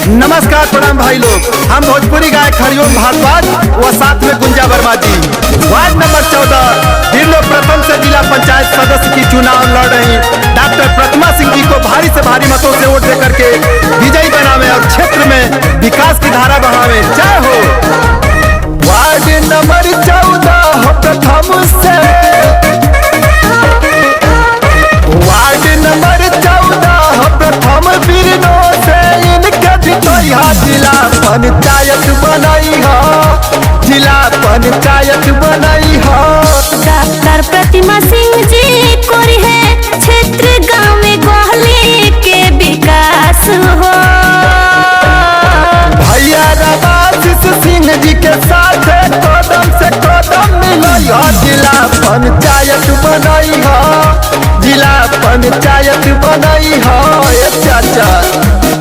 नमस्कार प्रणाम भाई लोग, हम भोजपुरी गायक हरिओम भारद्वाज व साथ में गुंजा वर्मा जी। वार्ड नंबर 14 दिल्लो प्रथम से जिला पंचायत सदस्य की चुनाव लड़ रही डॉक्टर प्रतिमा सिंह जी को भारी से भारी मतों से वोट देकर के विजयी बनावे और क्षेत्र में विकास की धारा बढ़ावे। जय हो। वार्ड नंबर 14 प्रथम से, वार्ड नंबर 14 प्रथम बीरनो से इनके जितैया जिला पंचायत बनई हो, जिला पंचायत बनई हो। डॉक्टर प्रतिमा सिंह जी कोरी है क्षेत्र गांव में गोहली के विकास हो। भैया रामाशीष सिंह जी के साथ कदम से कदम मिलई हो, जिला पंचायत बनई हो, जिला पंचायत बनई हो। चाचा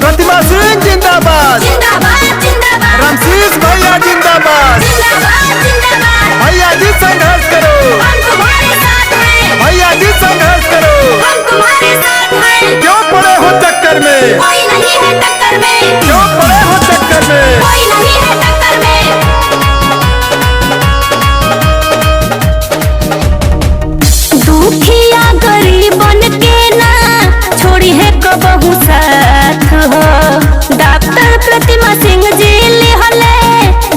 प्रतिमा सिंह जिंदाबाद, जिंदाबाद जिंदाबाद, रामशीष भैया जिंदाबाद। जिंदाबाद जिंदाबाद, भैया जी संघर्ष करो, हम तुम्हारे साथ हैं, भैया जी संघर्ष करो। हम तुम्हारे साथ हैं। क्यों पड़े हो चक्कर में, कोई नहीं है टक्कर में, क्यों पड़े हो चक्कर में। कोई नहीं है टक्कर में। दुखिया गरीबन के ना छोड़ी है कबहू साथ हो। डॉक्टर प्रतिमा सिंह जी लिहले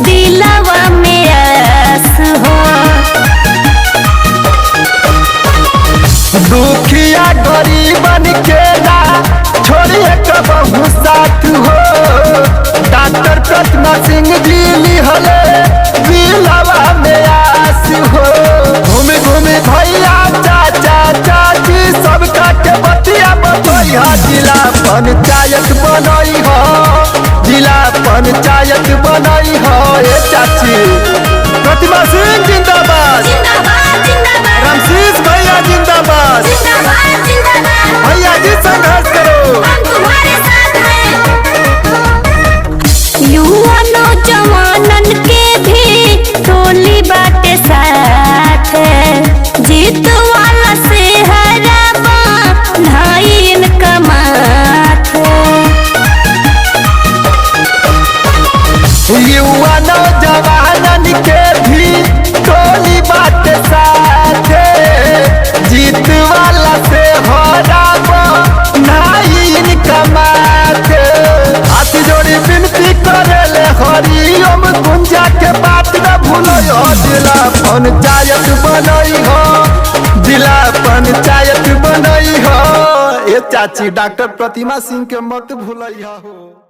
दिलवा में आस हो। दुखिया गरीबन के ना छोड़िए कबहू साथ हो। डॉक्टर प्रतिमा सिंह जी लिहले दिलवा में आस हो। घूमी घूमी भैया चाचा चाची सबका के बतिया बतैया, जिला पंचायत बनई हो, जिला पंचायत बनई हो। ए चाची प्रतिमा सिंह जिंदाबाद, जिंदाबाद जिंदाबाद, रामशीष भैया जिंदाबाद। जिंदाबाद जिंदाबाद, भैया जी संघर्ष करो, हम तुम्हारे साथ हैं। युवा नौजवानन के भी टोली बाटे साथ है। जीत वाला से हराबा भाई इनका माथ है। युवा नौजवानन के भी टोली बात साथ, जीत वाला से हो राबो नाई इनका माथ। हाथ जोड़ी विनती करेले हरिओम गुंजा के बात न भूलो, जिला पंचायत बनई हो, जिला पंचायत बनई हो। ए चाची डॉक्टर प्रतिमा सिंह के मत भूलैया हो।